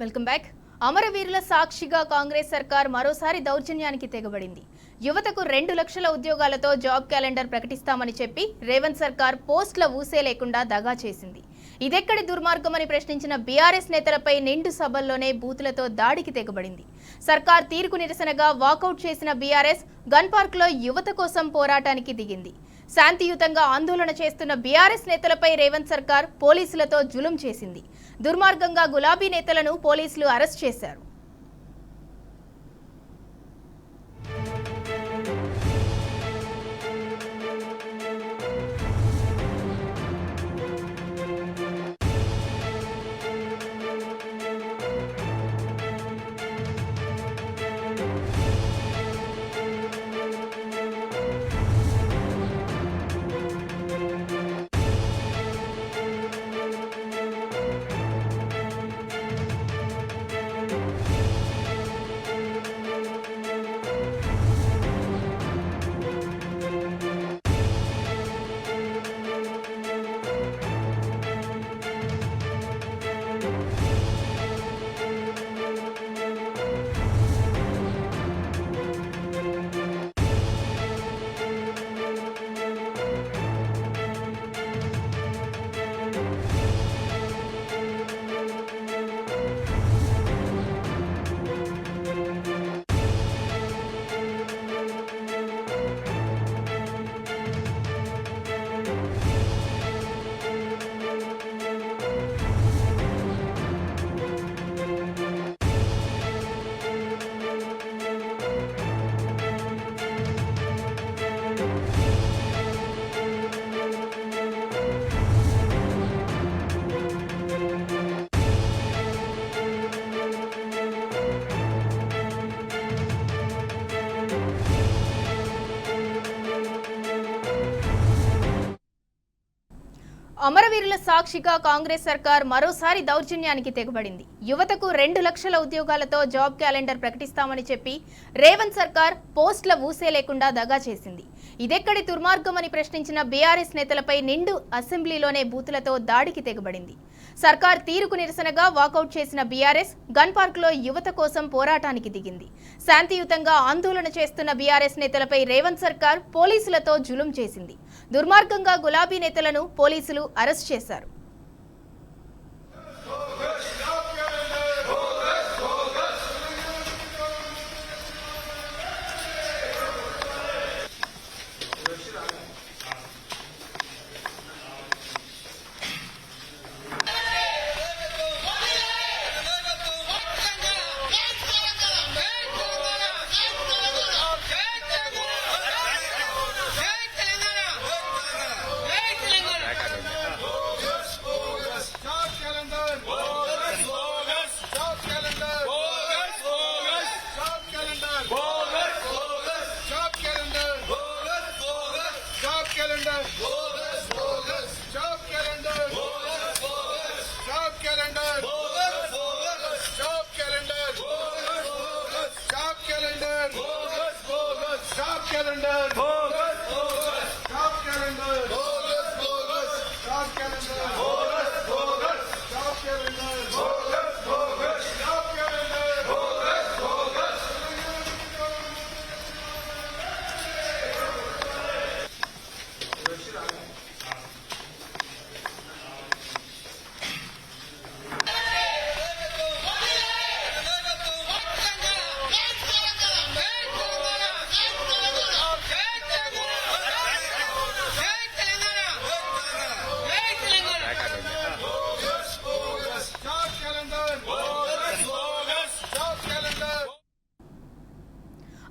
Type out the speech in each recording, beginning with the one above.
Welcome back. అమరవీరుల సాక్షిగా కాంగ్రెస్ సర్కార్ మరోసారి దౌర్జన్యానికి తెగబడింది. యువతకు 2 లక్షల ఉద్యోగాలతో జాబ్ క్యాలెండర్ ప్రకటిస్తామని చెప్పి రేవంత్ సర్కార్ పోస్టుల ఊసే లేకుండా దగా చేసింది. ఇదెక్కడి దుర్మార్గమని ప్రశ్నించిన బీఆర్ఎస్ నేతలపై నిండు సభల్లోనే బూతులతో దాడికి తెగబడింది. సర్కార్ తీరుకు నిరసనగా వాకౌట్ చేసిన బీఆర్ఎస్ గన్ పార్క్ లో యువత కోసం పోరాటానికి దిగింది. శాంతియుతంగా ఆందోళన చేస్తున్న బీఆర్ఎస్ నేతలపై రేవంత్ సర్కార్ పోలీసులతో జులుం చేసింది. దుర్మార్గంగా గులాబీ నేతలను పోలీసులు అరెస్ట్ చేశారు. అమరవీరుల సాక్షిగా కాంగ్రెస్ సర్కార్ మరోసారి దౌర్జన్యానికి తెగబడింది. యువతకు 2 లక్షల ఉద్యోగాలతో జాబ్ క్యాలెండర్ ప్రకటిస్తామని చెప్పి రేవంత్ సర్కార్ పోస్టుల ఊసే లేకుండా దగా చేసింది. ఇదెక్కడి దుర్మార్గమని ప్రశ్నించిన బీఆర్ఎస్ నేతలపై నిండు అసెంబ్లీలోనే బూతులతో దాడికి తెగబడింది. సర్కార్ తీరుకు నిరసనగా వాకౌట్ చేసిన బీఆర్ఎస్ గన్ పార్క్ లో యువత కోసం పోరాటానికి దిగింది. శాంతియుతంగా ఆందోళన చేస్తున్న బీఆర్ఎస్ నేతలపై రేవంత్ సర్కార్ పోలీసులతో జులుం చేసింది. దుర్మార్గంగా గులాబీ నేతలను పోలీసులు అరెస్ట్ చేశారు.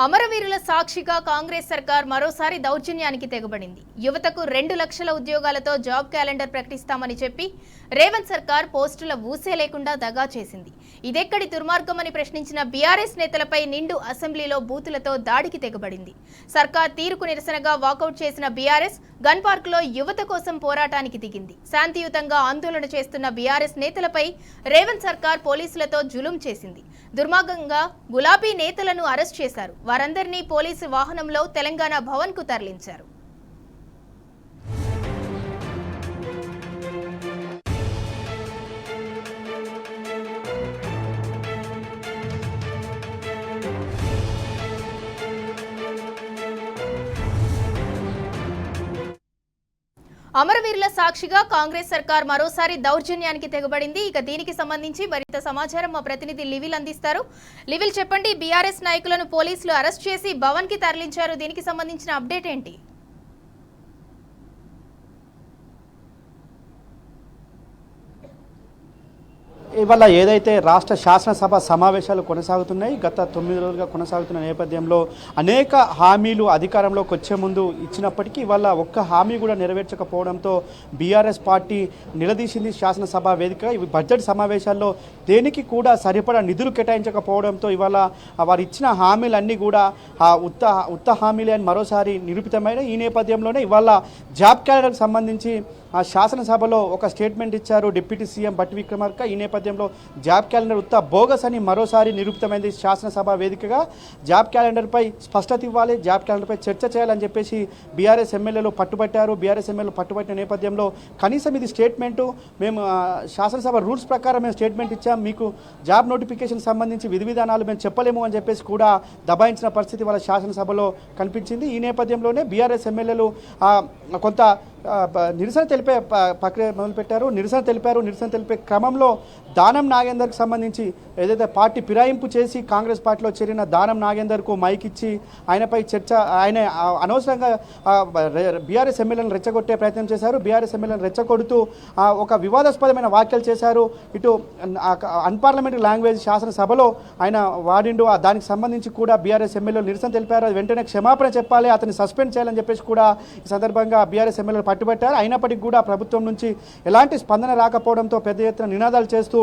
అమరవీరుల సాక్షిగా కాంగ్రెస్ సర్కార్ మరోసారి దౌర్జన్యానికి తెగబడింది. యువతకు 2 లక్షల ఉద్యోగాలతో జాబ్ క్యాలెండర్ ప్రకటిస్తామని చెప్పి రేవంత్ సర్కార్ పోస్టుల ఊసే లేకుండా దగా చేసింది. ఇదెక్కడి దుర్మార్గమని ప్రశ్నించిన బీఆర్ఎస్ నేతలపై నిండు అసెంబ్లీలో బూతులతో దాడికి తెగబడింది. సర్కార్ తీరుకు నిరసనగా వాకౌట్ చేసిన బీఆర్ఎస్ గన్ పార్క్ లో యువత కోసం పోరాటానికి దిగింది. శాంతియుతంగా ఆందోళన చేస్తున్న బీఆర్ఎస్ నేతలపై రేవంత్ సర్కార్ పోలీసులతో జులుం చేసింది. దుర్మార్గంగా గులాబీ నేతలను అరెస్ట్ చేశారు. వారందరినీ పోలీసు వాహనంలో తెలంగాణ భవన్ కు తరలించారు. అమరవీరుల సాక్షిగా కాంగ్రెస్ సర్కార్ మరోసారి దౌర్జన్యానికి తెగబడింది. ఇక దీనికి సంబంధించి మరింత సమాచారం మా ప్రతినిధి లివిల్ అందిస్తారు. లివిల్ చెప్పండి, బీఆర్ఎస్ నాయకులను పోలీసులు అరెస్ట్ చేసి భవన్ కి తరలించారు. దీనికి సంబంధించిన అప్డేట్ ఏంటి? ఇవాళ ఏదైతే రాష్ట్ర శాసనసభ సమావేశాలు కొనసాగుతున్నాయి, గత 9 రోజులుగా కొనసాగుతున్న నేపథ్యంలో అనేక హామీలు అధికారంలోకి వచ్చే ముందు ఇచ్చినప్పటికీ ఇవాళ ఒక్క హామీ కూడా నెరవేర్చకపోవడంతో బీఆర్ఎస్ పార్టీ నిలదీసింది శాసనసభ వేదికగా. ఇవి బడ్జెట్ సమావేశాల్లో దేనికి కూడా సరిపడా నిధులు కేటాయించకపోవడంతో ఇవాళ వారు ఇచ్చిన హామీలన్నీ కూడా ఉత్త హామీలే అని మరోసారి నిరూపితమైన ఈ నేపథ్యంలోనే ఇవాళ జాబ్ క్యాలెండర్కి సంబంధించి శాసనసభలో ఒక స్టేట్మెంట్ ఇచ్చారు డిప్యూటీ సీఎం బట్టి విక్రమార్క. ఈ నేపథ్యంలో జాబ్ క్యాలెండర్ ఉత్త బోగస్ అని మరోసారి నిరూపితమైంది శాసనసభ వేదికగా. జాబ్ క్యాలెండర్పై స్పష్టత ఇవ్వాలి, జాబ్ క్యాలెండర్పై చర్చ చేయాలని చెప్పేసి బీఆర్ఎస్ ఎమ్మెల్యేలు పట్టుబట్టారు. బీఆర్ఎస్ ఎమ్మెల్యేలు పట్టుబట్టిన నేపథ్యంలో కనీసం ఇది స్టేట్మెంటు, మేము శాసనసభ రూల్స్ ప్రకారం మేము స్టేట్మెంట్ ఇచ్చాం, మీకు జాబ్ నోటిఫికేషన్ సంబంధించి విధి విధానాలు మేము చెప్పలేము అని చెప్పేసి కూడా దబాయించిన పరిస్థితి వాళ్ళ శాసనసభలో కనిపించింది. ఈ నేపథ్యంలోనే బీఆర్ఎస్ ఎమ్మెల్యేలు కొంత నిరసన తెలిపే ప్రక్రియ మొదలుపెట్టారు. నిరసన తెలిపే క్రమంలో దానం నాగేందర్కి సంబంధించి ఏదైతే పార్టీ ఫిరాయింపు చేసి కాంగ్రెస్ పార్టీలో చేరిన దానం నాగేందర్కు మైక్ ఇచ్చి ఆయనపై చర్చ, ఆయన అనవసరంగా బీఆర్ఎస్ ఎమ్మెల్యేలను రెచ్చగొట్టే ప్రయత్నం చేశారు. బీఆర్ఎస్ ఎమ్మెల్యేలను రెచ్చగొడుతూ ఒక వివాదాస్పదమైన వ్యాఖ్యలు చేశారు. ఇటు అన్పార్లమెంటరీ లాంగ్వేజ్ శాసనసభలో ఆయన వాడిండు. దానికి సంబంధించి కూడా బీఆర్ఎస్ ఎమ్మెల్యేలు నిరసన తెలిపారు. వెంటనే క్షమాపణ చెప్పాలి, అతన్ని సస్పెండ్ చేయాలని చెప్పేసి కూడా ఈ సందర్భంగా బీఆర్ఎస్ ఎమ్మెల్యేలు పట్టుబట్టారు. అయినప్పటికీ కూడా ప్రభుత్వం నుంచి ఎలాంటి స్పందన రాకపోవడంతో పెద్ద ఎత్తున నినాదాలు చేస్తూ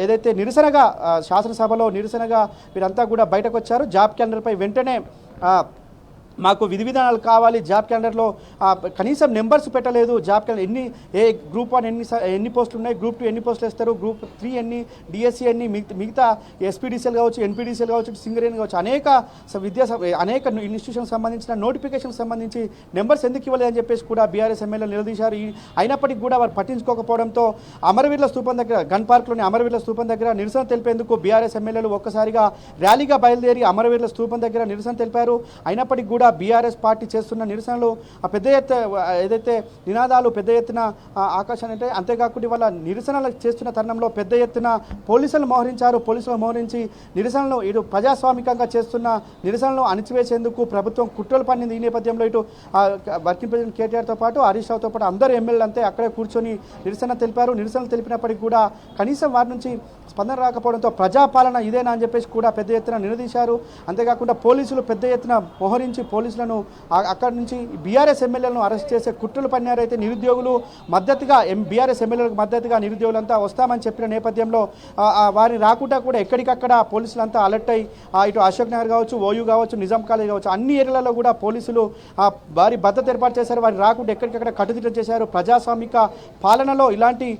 ఏదైతే నిరసనగా శాసనసభలో నిరసనగా వీరంతా కూడా బయటకు వచ్చారు. జాబ్ క్యాలెండర్పై వెంటనే మాకు విధి విధానాలు కావాలి, జాబ్ క్యాలెండర్లో కనీసం నెంబర్స్ పెట్టలేదు, జాబ్ క్యాలెండర్ ఏ గ్రూప్ 1 ఎన్ని పోస్టులు ఉన్నాయి, గ్రూప్ 2 ఎన్ని పోస్టులు వేస్తారు, గ్రూప్ 3 ఎన్ని, డిఎస్సి ఎన్ని, మిగతా ఎస్పీడీసీఎల్ కావచ్చు, ఎన్పీడీసీఎల్ కావచ్చు, సింగరేణి కావచ్చు, అనేక ఇన్స్టిట్యూషన్కి సంబంధించిన నోటిఫికేషన్ సంబంధించి నెంబర్స్ ఎందుకు ఇవ్వలేదు అని చెప్పేసి కూడా బీఆర్ఎస్ ఎమ్మెల్యేలు నిలదీశారు. అయినప్పటికీ కూడా వారు పట్టించుకోకపోవడంతో అమరవీరుల స్తూపం దగ్గర, గన్ పార్క్లోని అమరవీరుల స్తూపం దగ్గర నిరసన తెలిపేందుకు బీఆర్ఎస్ ఎమ్మెల్యేలు ఒక్కసారిగా ర్యాలీగా బయలుదేరి అమరవీరుల స్తూపం దగ్గర నిరసన తెలిపారు. అయినప్పటికీ కూడా బీఆర్ఎస్ పార్టీ చేస్తున్న నిరసనలు పెద్ద ఎత్తున ఏదైతే నినాదాలు పెద్ద ఎత్తున ఆకాశాన్ని అంటే, అంతేకాకుండా ఇవాళ నిరసనలు చేస్తున్న తరుణంలో పెద్ద ఎత్తున పోలీసులు మోహరించి నిరసనలు ఇటు ప్రజాస్వామికంగా చేస్తున్న నిరసనలు అణిచివేసేందుకు ప్రభుత్వం కుట్రలు పన్నింది. ఈ నేపథ్యంలో ఇటు వర్కింగ్ ప్రెసిడెంట్ కేటీఆర్తో పాటు హరీష్ రావుతో పాటు అందరు ఎమ్మెల్యేలు అంతే అక్కడే కూర్చొని నిరసన తెలిపారు. నిరసనలు తెలిపినప్పటికీ కూడా కనీసం వారి నుంచి స్పందన రాకపోవడంతో ప్రజాపాలన ఇదేనా అని చెప్పేసి కూడా పెద్ద ఎత్తున నిలదీశారు. అంతేకాకుండా పోలీసులు పెద్ద ఎత్తున మోహరించి పోలీసులను అక్కడి నుంచి బీఆర్ఎస్ ఎమ్మెల్యేలను అరెస్ట్ చేసే కుట్రలు పన్నారైతే నిరుద్యోగులు మద్దతుగా బీఆర్ఎస్ ఎమ్మెల్యేలకు మద్దతుగా నిరుద్యోగులంతా వస్తామని చెప్పిన నేపథ్యంలో వారిని రాకుండా కూడా ఎక్కడికక్కడ పోలీసులంతా అలర్ట్ అయ్యి ఇటు అశోక్ నగర్ కావచ్చు, ఓయూ కావచ్చు, నిజాం కాలేజ్ కావచ్చు, అన్ని ఏరియాలలో కూడా పోలీసులు వారి భద్రత ఏర్పాటు చేశారు. వారిని రాకుండా ఎక్కడికక్కడ కట్టుదిట్టం చేశారు. ప్రజాస్వామిక పాలనలో ఇలాంటి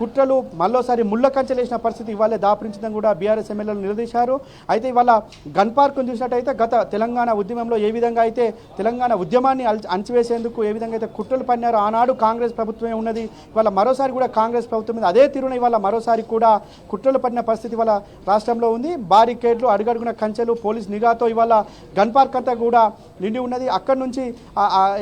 కుట్రలు మళ్ళోసారి ముళ్ళ కంచెలేసిన పరిస్థితి ఇవాళ దాపురించిందని కూడా బీఆర్ఎస్ ఎమ్మెల్యేలు నిలదీశారు. అయితే ఇవాళ గన్ పార్క్ను చూసినట్టయితే గత తెలంగాణ ఉద్యమంలో ఏ విధంగా అయితే తెలంగాణ ఉద్యమాన్ని అణచివేసేందుకు ఏ విధంగా అయితే కుట్రలు పన్నారో ఆనాడు కాంగ్రెస్ ప్రభుత్వమే ఉన్నది. ఇవాళ మరోసారి కూడా కాంగ్రెస్ ప్రభుత్వం మీద అదే తీరున ఇవాళ మరోసారి కూడా కుట్రలు పడిన పరిస్థితి ఇవాళ రాష్ట్రంలో ఉంది. బారికేడ్లు, అడుగడుగున కంచెలు, పోలీస్ నిఘాతో ఇవాళ గన్ పార్క్ అంతా కూడా నిండి ఉన్నది. అక్కడి నుంచి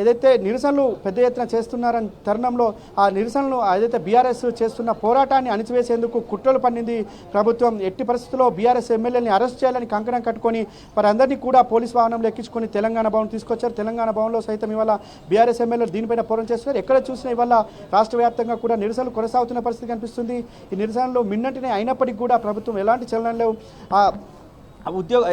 ఏదైతే నిరసనలు పెద్ద ఎత్తున చేస్తున్నారని తరుణంలో ఆ నిరసనలు ఏదైతే బీఆర్ఎస్ చేస్తున్న పోరాటాన్ని అణచివేసేందుకు కుట్రలు పన్నింది ప్రభుత్వం. ఎట్టి పరిస్థితుల్లో బీఆర్ఎస్ ఎమ్మెల్యేని అరెస్ట్ చేయాలని కంకణం కట్టుకొని వారందరినీ కూడా పోలీస్ వాహనంలో ఎక్కించుకొని తెలంగాణ భవన్ తీసుకొచ్చారు. తెలంగాణ భవన్లో సైతం ఇవాళ బీఆర్ఎస్ ఎమ్మెల్యేలు దీనిపైన పోరాటం చేస్తున్నారు. ఎక్కడ చూసినా ఇవాళ రాష్ట్ర వ్యాప్తంగా కూడా నిరసనలు కొనసాగుతున్న పరిస్థితి కనిపిస్తుంది. ఈ నిరసనలు మిన్నటినే అయినప్పటికీ కూడా ప్రభుత్వం ఎలాంటి చలనం లేవు.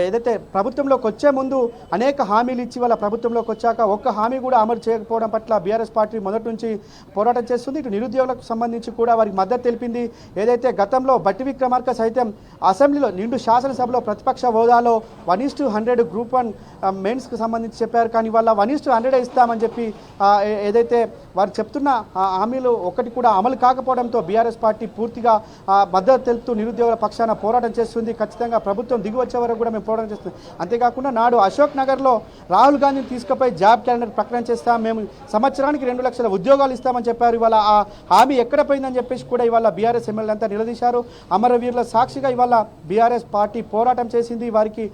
ఏదైతే ప్రభుత్వంలోకి వచ్చే ముందు అనేక హామీలు ఇచ్చి వాళ్ళ ప్రభుత్వంలోకి వచ్చాక ఒక్క హామీ కూడా అమలు చేయకపోవడం పట్ల బీఆర్ఎస్ పార్టీ మొదటి నుంచి పోరాటం చేస్తుంది. ఇటు నిరుద్యోగులకు సంబంధించి కూడా వారికి మద్దతు తెలిపింది. ఏదైతే గతంలో బట్టి విక్రమార్క సైతం అసెంబ్లీలో నిండు శాసనసభలో ప్రతిపక్ష హోదాలో 1:100 గ్రూప్ 1 మెయిన్స్కి సంబంధించి చెప్పారు. కానీ వాళ్ళ 1:100 ఇస్తామని చెప్పి ఏదైతే వారు చెప్తున్న హామీలు ఒకటి కూడా అమలు కాకపోవడంతో బీఆర్ఎస్ పార్టీ పూర్తిగా మద్దతు తెలుపుతూ నిరుద్యోగుల పక్షాన పోరాటం చేస్తుంది. ఖచ్చితంగా ప్రభుత్వం దిగి వచ్చే వరకు కూడా మేము పోరాటం చేస్తాం. అంతేకాకుండా నాడు అశోక్ నగర్లో రాహుల్ గాంధీని తీసుకుపోయి జాబ్ క్యాలెండర్ ప్రకటన చేస్తాం, మేము సంవత్సరానికి 2 లక్షల ఉద్యోగాలు ఇస్తామని చెప్పారు. ఇవాళ ఆ హామీ ఎక్కడ పోయిందని చెప్పేసి కూడా ఇవాళ బీఆర్ఎస్ ఎమ్మెల్యేలు అంతా నిలదీశారు. అమరవీరుల సాక్షిగా ఇవాళ బీఆర్ఎస్ పార్టీ పోరాటం చేసింది. వారికి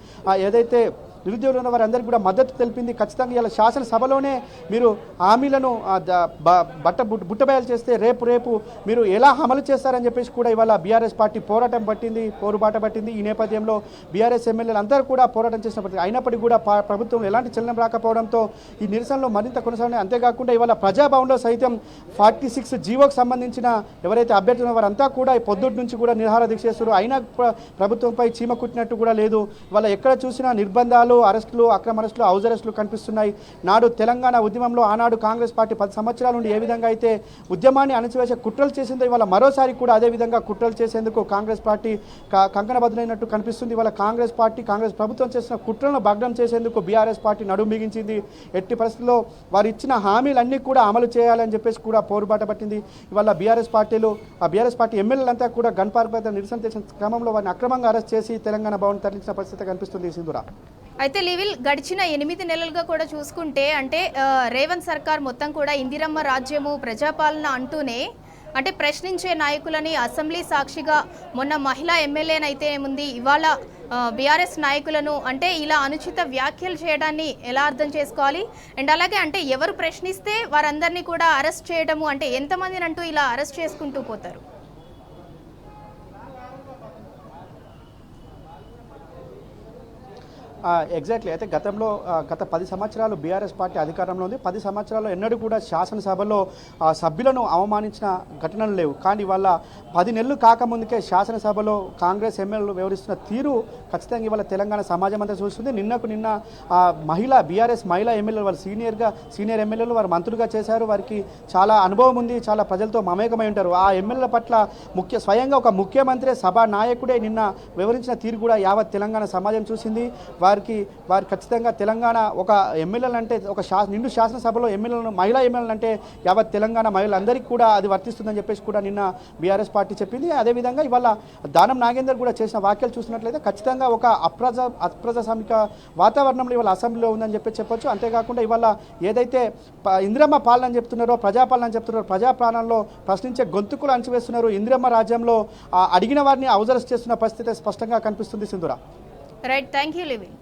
ఏదైతే నిరుద్యోగులు ఉన్న వారందరికీ కూడా మద్దతు తెలిపింది. ఖచ్చితంగా ఇలా శాసనసభలోనే మీరు హామీలను బుట్టబయలు చేస్తే రేపు మీరు ఎలా అమలు చేస్తారని చెప్పేసి కూడా ఇవాళ బీఆర్ఎస్ పార్టీ పోరుబాట పట్టింది. ఈ నేపథ్యంలో బీఆర్ఎస్ ఎమ్మెల్యేలు అందరూ కూడా పోరాటం చేసినప్పటికీ అయినప్పటికీ కూడా ప్రభుత్వం ఎలాంటి చలనం రాకపోవడంతో ఈ నిరసనలో మరింత కొనసాగినాయి. అంతేకాకుండా ఇవాళ ప్రజాభవన్లో సైతం 46 జీవోకి సంబంధించిన ఎవరైతే అభ్యర్థులు వారంతా కూడా పొద్దుటి నుంచి కూడా నిరాహార దీక్ష చేస్తారు. అయినా ప్రభుత్వంపై చీమ కుట్టినట్టు కూడా లేదు. ఇవాళ ఎక్కడ చూసినా నిర్బంధాలు, అరెస్టులు, అక్రమ అరెస్టులు, హౌస్ అరెస్టులు కనిపిస్తున్నాయి. నాడు తెలంగాణ ఉద్యమంలో ఆనాడు కాంగ్రెస్ పార్టీ 10 సంవత్సరాల నుండి ఏ విధంగా అయితే ఉద్యమాన్ని అణచివేసే కుట్రలు చేసిందో ఇవాళ మరోసారి కూడా అదే విధంగా కుట్రలు చేసేందుకు కాంగ్రెస్ పార్టీ కంకణబద్ధులైనట్టు కనిపిస్తుంది. ఇవాళ కాంగ్రెస్ ప్రభుత్వం చేసిన కుట్రలను భగ్నం చేసేందుకు బీఆర్ఎస్ పార్టీ నడుం బిగించింది. ఎట్టి పరిస్థితుల్లో వారు ఇచ్చిన హామీలన్నీ కూడా అమలు చేయాలని చెప్పేసి కూడా పోరుబాట పట్టింది. ఇవాళ బీఆర్ఎస్ పార్టీ ఎమ్మెల్యేలంతా కూడా గన్ పార్క్ వద్ద నిరసన చేసిన క్రమంలో వారిని అక్రమంగా అరెస్ట్ చేసి తెలంగాణ భవన్ తరలించిన పరిస్థితి కనిపిస్తుంది. సింధురా, అయితే లివిల్ గడిచిన 8 నెలలుగా కూడా చూసుకుంటే అంటే రేవంత్ సర్కార్ మొత్తం కూడా ఇందిరమ్మ రాజ్యము ప్రజాపాలన అంటూనే అంటే ప్రశ్నించే నాయకులని అసెంబ్లీ సాక్షిగా మొన్న మహిళా ఎమ్మెల్యేనైతే ఏముంది ఇవాళ బీఆర్ఎస్ నాయకులను అంటే ఇలా అనుచిత వ్యాఖ్యలు చేయడాన్ని ఎలా అర్థం చేసుకోవాలి? అండ్ అలాగే అంటే ఎవరు ప్రశ్నిస్తే వారందరినీ కూడా అరెస్ట్ చేయడము అంటే ఎంతమందిని అంటూ ఇలా అరెస్ట్ చేసుకుంటూ పోతారు? ఎగ్జాక్ట్లీ. అయితే గత 10 సంవత్సరాలు బీఆర్ఎస్ పార్టీ అధికారంలో ఉంది. 10 సంవత్సరాల్లో ఎన్నడూ కూడా శాసనసభలో సభ్యులను అవమానించిన ఘటనలు లేవు. కానీ వాళ్ళ 10 నెలలు కాకముందుకే శాసనసభలో కాంగ్రెస్ ఎమ్మెల్యేలు వ్యవహరిస్తున్న తీరు ఖచ్చితంగా ఇవాళ తెలంగాణ సమాజం అంతా చూస్తుంది. నిన్న బీఆర్ఎస్ మహిళా ఎమ్మెల్యేలు వాళ్ళు సీనియర్ ఎమ్మెల్యేలు వారు మంత్రులుగా చేశారు. వారికి చాలా అనుభవం ఉంది, చాలా ప్రజలతో మమేకమై ఉంటారు. ఆ ఎమ్మెల్యేల పట్ల స్వయంగా ఒక ముఖ్యమంత్రి సభా నాయకుడే నిన్న వివరించిన తీరు కూడా యావత్ తెలంగాణ సమాజం చూసింది. వారు ఖచ్చితంగా తెలంగాణ ఒక ఎమ్మెల్యేలు అంటే నిండు శాసనసభలో మహిళా ఎమ్మెల్యేలు అంటే యావత్ తెలంగాణ మహిళలందరికీ కూడా అది వర్తిస్తుందని చెప్పేసి కూడా నిన్న బీఆర్ఎస్ పార్టీ చెప్పింది. అదేవిధంగా ఇవాళ దానం నాగేందర్ కూడా చేసిన వ్యాఖ్యలు చూసినట్లయితే ఖచ్చితంగా ఒక అప్రజాస్వామిక వాతావరణంలో ఇవాళ అసెంబ్లీలో ఉందని చెప్పొచ్చు. అంతేకాకుండా ఇవాళ ఏదైతే ఇందిరమ్మ పాలన అని చెప్తున్నారో, ప్రజాపాలన అని చెప్తున్నారో, ప్రజా ప్రాణంలో ప్రశ్నించే గొంతుకులు అణచివేస్తున్నారు. ఇందిరమ్మ రాజ్యంలో అడిగిన వారిని అవజరస్ చేస్తున్న పరిస్థితి స్పష్టంగా కనిపిస్తుంది. Sindhura, right, thank you live-in.